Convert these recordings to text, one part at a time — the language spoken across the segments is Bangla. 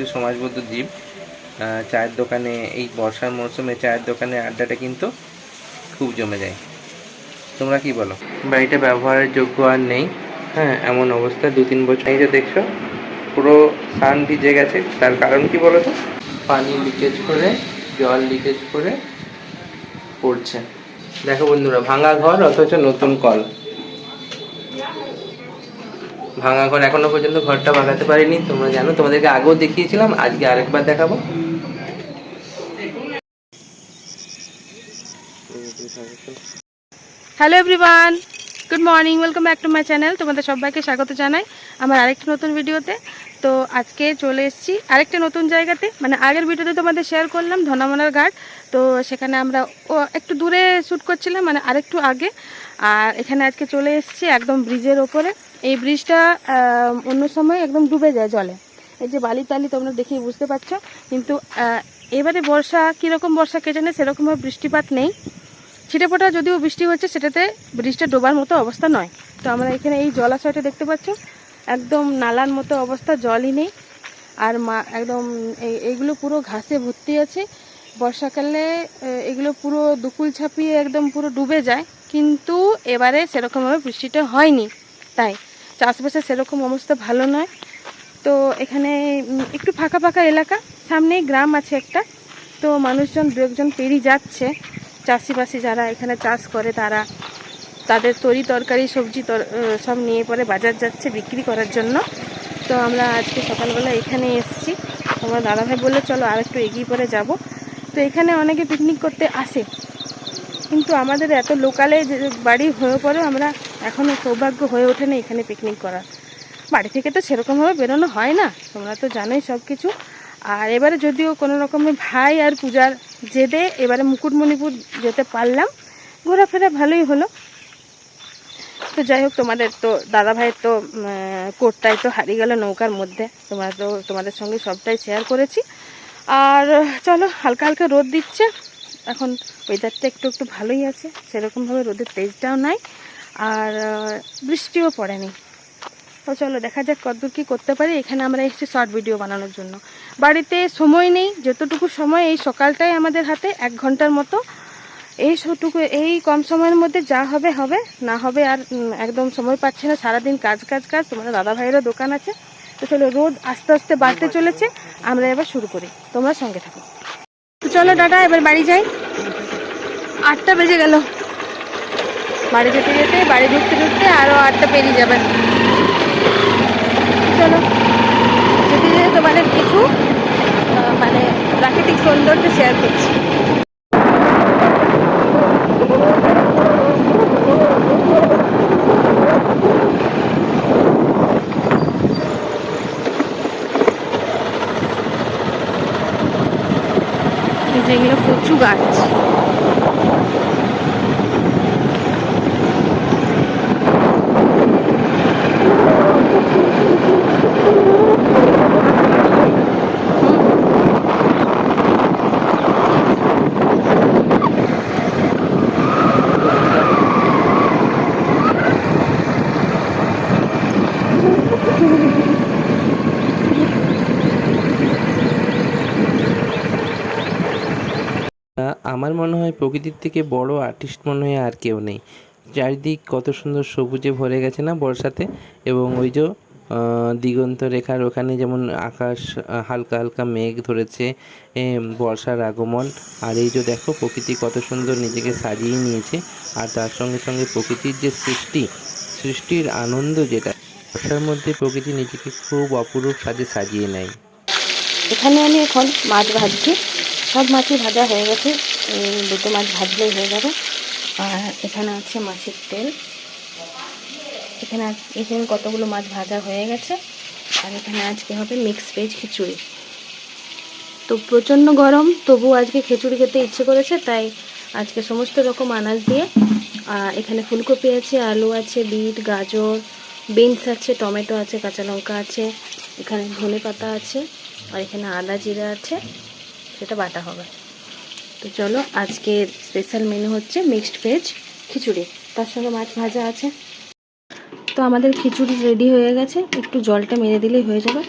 কিছু সমাজবদ্ধ জীব। চায়ের দোকানে এই বর্ষার মরশুমে চায়ের দোকানে আড্ডাটা কিন্তু খুব জমে যায়। তোমরা কি বলো? বাড়িটা ব্যবহারের যোগ্য আর নেই, হ্যাঁ, এমন অবস্থা। 2-3 বছর এই যে দেখছো পুরো সান ভিজে গেছে। তার কারণ কি বলো তো? পানি লিকেজ করে, জল লিকেজ করে পড়ছে। দেখো বন্ধুরা, ভাঙা ঘর অথচ নতুন কল। ভাঙা ঘর, এখনো পর্যন্ত ঘরটা বাগাতে পারিনি। তোমরা জানো, তোমাদেরকে আগেও দেখিয়েছিলাম, আজকে আরেকবার দেখাবো। Hello everyone, good morning, welcome back to my channel. তোমাদের সবাইকে স্বাগত জানাই আমার আরেকটা নতুন ভিডিওতে। তো আজকে চলে এসেছি আরেকটা নতুন জায়গাতে। মানে আগের ভিডিওতে তোমাদের শেয়ার করলাম ধনামনার ঘাট, তো সেখানে আমরা একটু দূরে শ্যুট করছিলাম, মানে আরেকটু আগে। আর এখানে আজকে চলে এসেছি একদম ব্রিজের ওপরে। এই ব্রিজটা অন্য সময় একদম ডুবে যায় জলে, এই যে বালি টালি তোমরা দেখেই বুঝতে পারছো। কিন্তু এবারে বর্ষা কীরকম বর্ষা কে জানে, সেরকমভাবে বৃষ্টিপাত নেই। ছিটেফোঁটা যদিও বৃষ্টি হচ্ছে, সেটাতে ব্রিজটা ডোবার মতো অবস্থা নয়। তো আমরা এখানে এই জলাশয়টা দেখতে পাচ্ছ, একদম নালার মতো অবস্থা, জলই নেই। আর একদম এইগুলো পুরো ঘাসে ভর্তি আছে। বর্ষাকালে এগুলো পুরো দুকুল ছাপিয়ে একদম পুরো ডুবে যায়, কিন্তু এবারে সেরকমভাবে বৃষ্টিটা হয়নি, তাই চাষবাসের সেরকম অবস্থা ভালো নয়। তো এখানে একটু ফাঁকা ফাঁকা এলাকা, সামনেই গ্রাম আছে একটা। তো মানুষজন দু একজন পেরিয়ে যাচ্ছে, চাষিবাসি যারা এখানে চাষ করে তারা তাদের তরি তরকারি সবজি সব নিয়ে পরে বাজার যাচ্ছে বিক্রি করার জন্য। তো আমরা আজকে সকালবেলা এখানে এসেছি। আমার দাদাভাই বললো চলো আর একটু এগিয়ে পরে যাব। তো এখানে অনেকে পিকনিক করতে আসে, কিন্তু আমাদের এত লোকালে বাড়ি হয়ে পরেও আমরা এখনও সৌভাগ্য হয়ে ওঠেনি এখানে পিকনিক করার। বাড়ি থেকে তো সেরকমভাবে বেরোনো হয় না, তোমরা তো জানোই সব কিছু। আর এবারে যদিও কোনো রকমের ভাই আর পূজার জেদে এবারে মুকুটমণিপুর যেতে পারলাম, ঘোরাফেরা ভালোই হলো। তো যাই হোক, তোমাদের তো দাদা ভাইয়ের তো কোটটাই তো হারিয়ে গেল নৌকার মধ্যে। তোমাদের সঙ্গে সবটাই শেয়ার করেছি। আর চলো, হালকা হালকা রোদ দিচ্ছে এখন, ওয়েদারটা একটু একটু ভালোই আছে, সেরকমভাবে রোদের তেজটাও নাই, আর বৃষ্টিও পড়েনি। তো চলো দেখা যাক কতদূর কী করতে পারি। এখানে আমরা এসেছি শর্ট ভিডিও বানানোর জন্য। বাড়িতে সময় নেই, যতটুকু সময় এই সকালটাই আমাদের হাতে 1 ঘন্টার মতো। এই কম সময়ের মধ্যে যা হবে হবে, না হবে আর একদম সময় পাচ্ছে না। সারাদিন কাজ কাজ কাজ। তোমাদের দাদা ভাইয়েরও দোকান আছে। তো চলো, রোদ আস্তে আস্তে বাড়তে চলেছে, আমরা এবার শুরু করি, তোমরা সঙ্গে থাকো। তো চলো দাদা, এবার বাড়ি যাই। 8টা বেজে গেল। বাড়ি যেতে যেতে, বাড়ি ঢুকতে ঢুকতে আরও 8টা পেরিয়ে যাবে। চলো, যেতে যেতে তোমাদের কিছু মানে প্রাকৃতিক সৌন্দর্য শেয়ার করছি। যেগুলো কচু গাছ, আমার মনে হয় প্রকৃতির থেকে বড় আর্টিস্ট মনে হয় আর কেউ নেই। চারিদিক কত সুন্দর সবুজে ভরে গেছে না বর্ষাতে। এবং ওই যে দিগন্ত রেখার ওখানে যেমন আকাশ হালকা হালকা মেঘ ধরেছে, বর্ষার আগমন। আর এই যে দেখো প্রকৃতি কত সুন্দর নিজেকে সাজিয়ে নিয়েছে। আর তার সঙ্গে সঙ্গে প্রকৃতির যে সৃষ্টির আনন্দ, যেটা বর্ষার মধ্যে প্রকৃতি নিজেকে খুব অপরূপ সাজে সাজিয়ে নেয়। এখানে আমি এখন মাছ ভাজছি। সব মাছই ভাজা হয়ে গেছে, দুটো মাছ ভাজলেই হয়ে যাবে। আর এখানে আছে মাছের তেল। এখানে কতগুলো মাছ ভাজা হয়ে গেছে। আর এখানে আজকে হবে মিক্স ভেজ খিচুড়ি। তো প্রচণ্ড গরম, তবু আজকে খিচুড়ি খেতে ইচ্ছে করেছে, তাই আজকে সমস্ত রকম আনাজ দিয়ে। এখানে ফুলকপি আছে, আলু আছে, বিট, গাজর, বিনস আছে, টমেটো আছে, কাঁচা লঙ্কা আছে, এখানে ধনে পাতা আছে, আর এখানে আদা জিরা আছে, সেটা বাটা হবে। তো চলো, আজকের স্পেশাল মেনু হচ্ছে মিক্সড ভেজ খিচুড়ি, তার সঙ্গে মাছ ভাজা আছে। তো আমাদের খিচুড়ি রেডি হয়ে গেছে, একটু জলটা মেরে দিলেই হয়ে যাবে।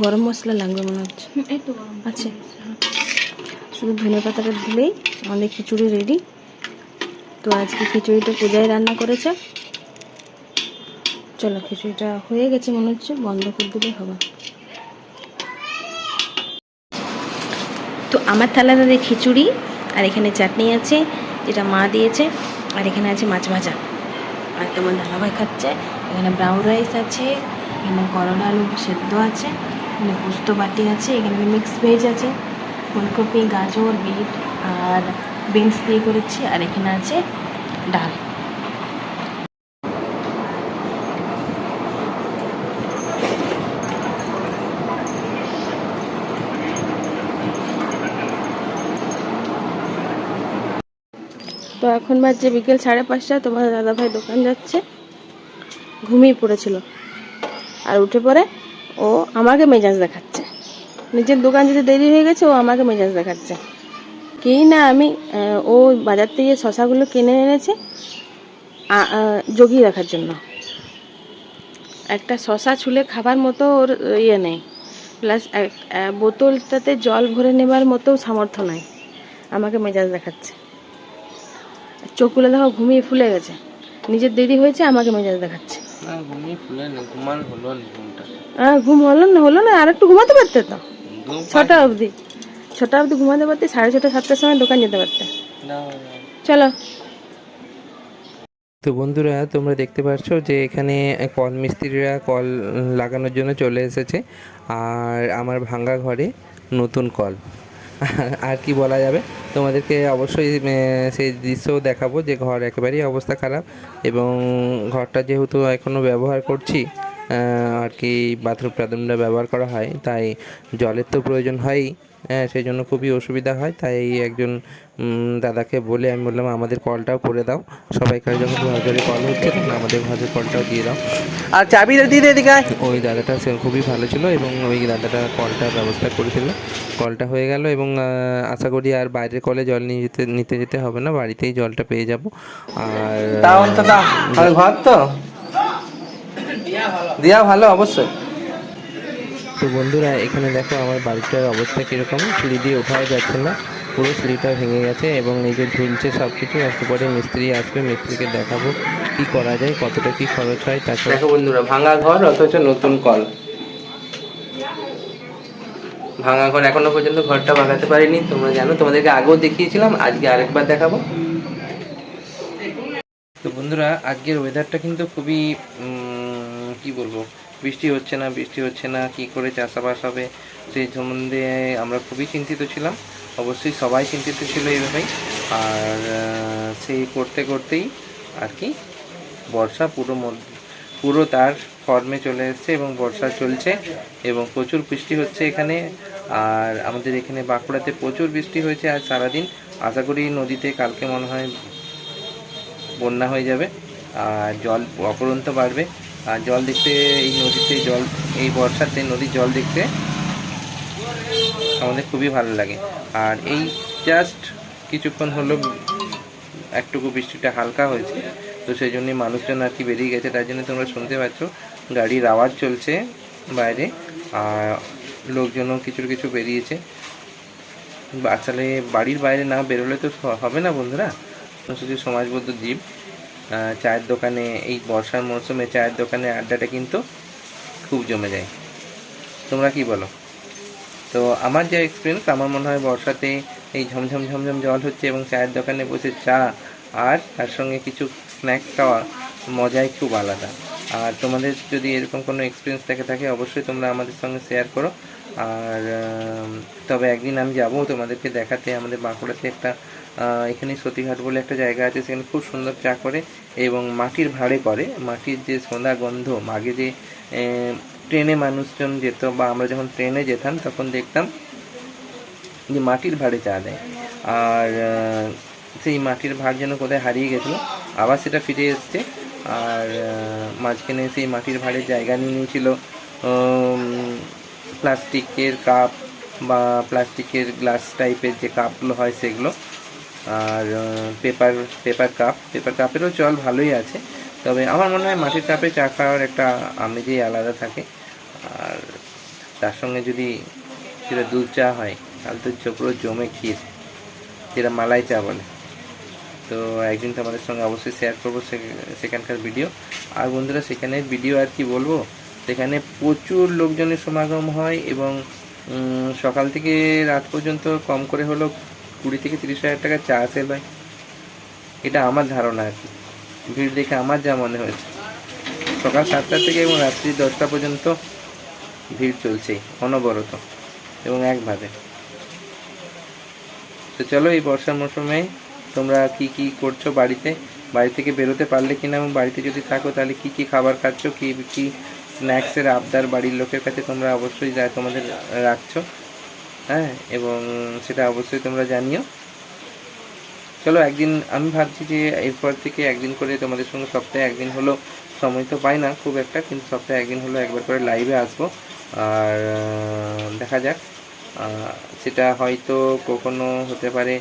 গরম মশলা লাগবে মনে হচ্ছে। আচ্ছা, শুধু ধনে পাতাটা দিলেই আমাদের খিচুড়ি রেডি। তো আজকে খিচুড়িটা পূজায় রান্না করেছে। চলো, খিচুড়িটা হয়ে গেছে মনে হচ্ছে, বন্ধ করে দিলে হবে। তো আমার থালাতে খিচুড়ি, আর এখানে চাটনি আছে যেটা মা দিয়েছে, আর এখানে আছে মাছ ভাজা, আর তোমার দাদাভাই খাচ্ছে। এখানে ব্রাউন রাইস আছে, এখানে করলা আলু সেদ্ধ আছে, এখানে পোস্ত বাটি আছে, এখানে মিক্স ভেজ আছে, ফুলকপি গাজর বিট আর বিনস দিয়ে করেছি, আর এখানে আছে ডাল। তো এখন বাজছে বিকেল 5:30। তোমার দাদাভাই দোকান যাচ্ছে, ঘুমিয়ে পড়েছিল, আর উঠে পড়ে ও আমাকে মেজাজ দেখাচ্ছে। নিজের দোকান যেতে দেরি হয়ে গেছে, ও আমাকে মেজাজ দেখাচ্ছে কি না আমি ও বাজার থেকে শশাগুলো কিনে এনেছে জগিয়ে রাখার জন্য। একটা শশা ছুলে খাবার মতো ওর ইয়ে নেই, প্লাস বোতলটাতে জল ভরে নেবার মতো সামর্থ্য নাই, আমাকে মেজাজ দেখাচ্ছে। চোখগুলো দেখো ঘুমিয়ে ফুলে গেছে, নিজের দেরি হয়েছে আমাকে মেজাজ দেখাচ্ছে। ঘুম হলো না, আর একটু ঘুমাতে পারতে তো। 6টা অবধি ঘুমাতে পারতে, 6:30 7টার সময় দোকান যেতে পারতে। চলো। তো বন্ধুরা, তোমরা দেখতে পাচ্ছ যে এখানে কল মিস্ত্রিরা কল লাগানোর জন্য চলে এসেছে, আর আমার ভাঙা ঘরে নতুন কল। আর কি বলা যাবে, তোমাদেরকে অবশ্যই সেই দৃশ্যও দেখাবো যে ঘর একেবারেই অবস্থা খারাপ, এবং ঘরটা যেহেতু এখনও ব্যবহার করছি আর কি, বাথরুম টাথরুমটা ব্যবহার করা হয়, তাই জলের তো প্রয়োজন হয়ই। হ্যাঁ, সেই জন্য খুবই অসুবিধা হয়। তাই একজন দাদাকে বলে আমি বললাম আমাদের কলটাও করে দাও, সবাইকার যখন ঘরে কল হচ্ছে তখন আমাদের ঘরের কলটাও দিয়ে দাও। আর চাবিটা দিয়ে এদিকে। ওই দাদাটা সে খুবই ভালো ছিল, এবং ওই দাদাটা কলটার ব্যবস্থা করেছিল। কলটা হয়ে গেল, এবং আশা করি আর বাইরের কলে জল নিতে যেতে হবে না, বাড়িতেই জলটা পেয়ে যাব। আর ঘর তো দিয়া ভালো অবশ্যই। তো বন্ধুরা, এখানে দেখো আমার বাড়িটার অবস্থা কীরকম, সিঁড়ি দিয়ে ওঠাও যাচ্ছে না, পুরো সিঁড়িটা ভেঙে গেছে, এবং এই যে ঝুলছে সব কিছু। একটু পরে মিস্ত্রি আসবে, মিস্ত্রিকে দেখাবো কি করা যায়, কতটা কি খরচ হয়। তাছাড়া দেখো বন্ধুরা, ভাঙা ঘর অথচ নতুন কল। ভাঙা ঘর, এখনো পর্যন্ত ঘরটা বাগাতে পারিনি, তোমরা জানো, তোমাদেরকে আগেও দেখিয়েছিলাম, আজকে আরেকবার দেখাবো। তো বন্ধুরা, আজকের ওয়েদারটা কিন্তু খুবই কি বলবো, বৃষ্টি হচ্ছে না, কি করে চাষাবাস হবে সেই সম্বন্ধে আমরা খুবই চিন্তিত ছিলাম। অবশ্যই সবাই চিন্তিত ছিল এইভাবেই। আর সেই করতেই আর কি বর্ষা পুরো তার ফর্মে চলে এসছে, এবং বর্ষা চলছে, এবং প্রচুর বৃষ্টি হচ্ছে এখানে। আর আমাদের এখানে বাঁকুড়াতে প্রচুর বৃষ্টি হয়েছে আজ সারাদিন। আশা করি নদীতে কালকে মনে হয় বন্যা হয়ে যাবে, আর জল অপরন্ত বাড়বে। আর জল দেখতে, এই নদীতে জল, এই বর্ষাতে নদীর জল দেখতে আমাদের খুবই ভালো লাগে। আর এই জাস্ট কিছুক্ষণ হলো একটুকু বৃষ্টিটা হালকা হয়েছে, তো সেই জন্যই মানুষজন আর কি বেরিয়ে গেছে। তার জন্য তোমরা শুনতে পাচ্ছ গাড়ির আওয়াজ চলছে বাইরে, আর লোকজনও কিছু বেরিয়েছে। আসলে বাড়ির বাইরে না বেরোলে তো হবে না বন্ধুরা, শুধু সমাজবদ্ধ জীব। চায়ের দোকানে, এই বর্ষার মরশুমে চায়ের দোকানে আড্ডাটা কিন্তু খুব জমে যায়। তোমরা কি বলো? তো আমার যে এক্সপিরিয়েন্স, আমার মনে হয় বর্ষাতে এই ঝমঝম জল হচ্ছে, এবং চায়ের দোকানে বসে চা আর তার সঙ্গে কিছু স্ন্যাক্স খাওয়া মজাই খুব আলাদা। আর তোমাদের যদি এরকম কোনো এক্সপিরিয়েন্স থাকে অবশ্যই তোমরা আমাদের সঙ্গে শেয়ার করো। আর তবে একদিন আমি যাবো তোমাদেরকে দেখাতে, আমাদের বাঁকুড়াতে একটা এখানে সতীঘাট বলে একটা জায়গা আছে, সেখানে খুব সুন্দর চা করে, এবং মাটির ভাঁড়ে করে। মাটির যে সোঁদা গন্ধ, আগে যে ট্রেনে মানুষজন যেত, বা আমরা যখন ট্রেনে যেতাম তখন দেখতাম যে মাটির ভাঁড়ে চা দেয়। আর সেই মাটির ভাঁড় যেন কোথায় হারিয়ে গেছিলো, আবার সেটা ফিরে এসছে। আর মাঝখানে সেই মাটির ভাঁড়ের জায়গা নিয়ে নিয়েছিল প্লাস্টিকের কাপ বা প্লাস্টিকের গ্লাস টাইপের যে কাপগুলো হয় সেগুলো, আর পেপার কাপেরও চল ভালোই আছে। তবে আমার মনে হয় মাটির কাপে চা খাওয়ার একটা আমেজই আলাদা থাকে। আর তার সঙ্গে যদি যেটা দুধ চা হয় তাহলে তো পুরো জমে ক্ষীর, যেটা মালাই চা বলে। তো একদিন তোমাদের সঙ্গে অবশ্যই শেয়ার করবো সেখানকার ভিডিও। আর বন্ধুরা, সেখানে ভিডিও আর কি বলবো, সেখানে প্রচুর লোকজনের সমাগম হয় এবং সকাল থেকে রাত পর্যন্ত কম করে হলো 20 থেকে 30 হাজার টাকা চা সেল হয়। এটা আমার ধারণা আর কি, ভিড় দেখে আমার যা মনে হয়েছে। সকাল 7টা থেকে এবং রাত্রি 10টা পর্যন্ত ভিড় চলছেই অনবরত এবং একভাবে। তো চলো, এই বর্ষার মৌসুমে তোমরা কি কি করছো বাড়ি থেকে বেরোতে পারলে কিনা, এবং বাড়িতে যদি থাকো তাহলে কি কি খাবার খাচ্ছ, কি কি স্ন্যাক্সের আবদার বাড়ির লোকের কাছে তোমরা অবশ্যই তোমাদের রাখছো, হ্যাঁ, এবং সেটা অবশ্যই তোমরা জানিও। চলো, একদিন আমি ভাবছি যে এরপর থেকে একদিন করে তোমাদের সঙ্গে সপ্তাহে একদিন হলো, সময় তো পাই না খুব একটা, কিন্তু সপ্তাহে একদিন হলো একবার করে লাইভে আসবো। আর দেখা যাক, সেটা হয়তো কখনো হতে পারে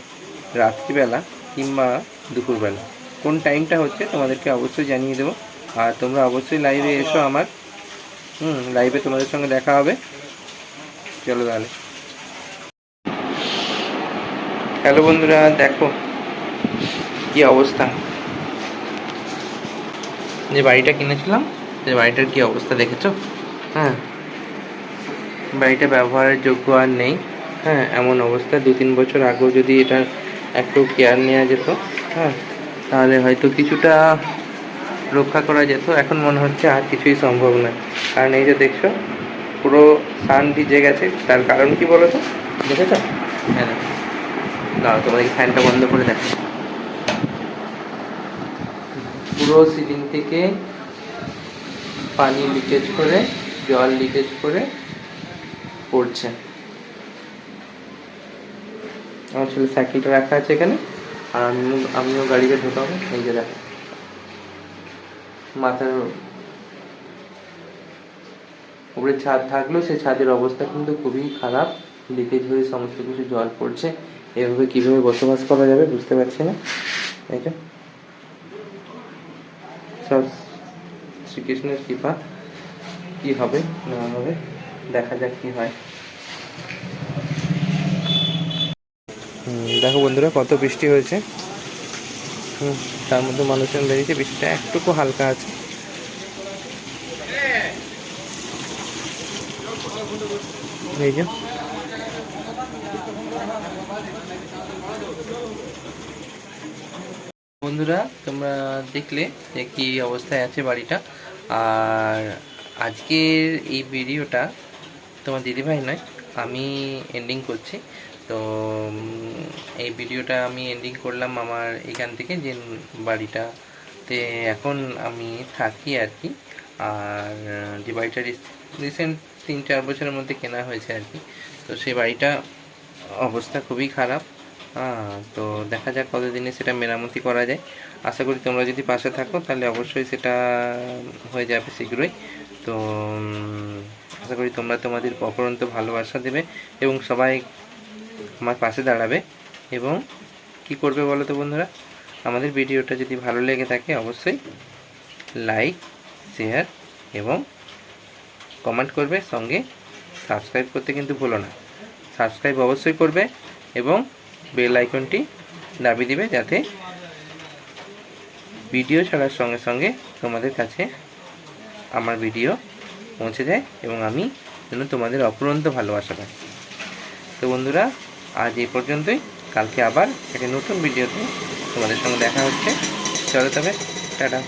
রাত্রিবেলা কিংবা দুপুরবেলা। কোন টাইমটা হচ্ছে তোমাদেরকে অবশ্যই জানিয়ে দেবো। আর তোমরা অবশ্যই লাইভে এসো আমার, লাইভে তোমাদের সঙ্গে দেখা হবে। চলো তাহলে। হ্যালো বন্ধুরা, দেখো কি অবস্থা, যে বাড়িটা কিনেছিলাম, যে বাড়িটার কি অবস্থা দেখেছো? হ্যাঁ, বাড়িটা ব্যবহারের যোগ্য আর নেই। হ্যাঁ, এমন অবস্থা। 2-3 বছর আগেও যদি এটার একটু কেয়ার নেওয়া যেত, হ্যাঁ, তাহলে হয়তো কিছুটা রক্ষা করা যেত। এখন মনে হচ্ছে আর কিছুই সম্ভব নয়। কারণ এই যে দেখছো, পুরো সান ভিজে গেছে। তার কারণ কি বলো তো, দেখেছো? হ্যাঁ, দাঁড়াও, তোমাদের ফ্যানটা বন্ধ করে দেখো। পুরো সিলিং থেকে পানি লিকেজ করে, জল লিকেজ করে পড়ছে। আমার ছেলে সাইকেলটা রাখা আছে এখানে, আর আমিও গাড়িতে ঢোকাবো। এই যে দেখো, মাথার উপরে ছাদ থাকলেও সেই ছাদের অবস্থা কিন্তু খুবই খারাপ, লিকেজ হয়ে সমস্ত কিছু জল পড়ছে। এভাবে কিভাবে বসবাস করা যাবে বুঝতে পারছি না। এই যে সব শ্রীকৃষ্ণের কৃপা, কি হবে না হবে দেখা যাক কি হয়। দেখো বন্ধুরা, কত বৃষ্টি হয়েছে। তার মধ্যে মানুষজন বেরিয়েছে, বৃষ্টিটা একটুকু হালকা আছে। এই যে বন্ধুরা, তোমরা দেখলে যে কি অবস্থায় আছে বাড়িটা। আর আজকের এই ভিডিওটা তোমার দিদিভাই নয়, আমি এন্ডিং করছি। তো এই ভিডিওটা আমি এন্ডিং করলাম আমার এখান থেকে, যে বাড়িটাতে এখন আমি থাকি আর কি। আর যে বাড়িটা রিসেন্ট 3-4 বছরের মধ্যে কেনা হয়েছে আর কি। তো সেই বাড়িটা অবস্থা খুবই খারাপ। তো দেখা যাক কতদিনে সেটা মেরামতি করা যায়। আশা করি তোমরা যদি পাশে থাকো তাহলে অবশ্যই সেটা হয়ে যাবে শীঘ্রই। তো আশা করি তোমরা তোমাদের অপরন্ত ভালোবাসা দেবে এবং সবাই আমার পাশে দাঁড়াবে। এবং কি করবে বলো তো বন্ধুরা, আমাদের ভিডিওটা যদি ভালো লেগে থাকে অবশ্যই লাইক, শেয়ার এবং কমেন্ট করবে। সঙ্গে সাবস্ক্রাইব করতে কিন্তু ভুলো না। সাবস্ক্রাইব অবশ্যই করবে এবং বেল আইকনটি দাবি দিবে, যাতে ভিডিও ছাড়ার সঙ্গে সঙ্গে তোমাদের কাছে আমার ভিডিও পৌঁছে যায় এবং আমি যেন তোমাদের অপরন্ত ভালোবাসা পাই। তো বন্ধুরা, আজ এই পর্যন্তই। কালকে আবার একটা নতুন ভিডিওতে তোমাদের সঙ্গে দেখা হচ্ছে। চলো তবে, টাটা।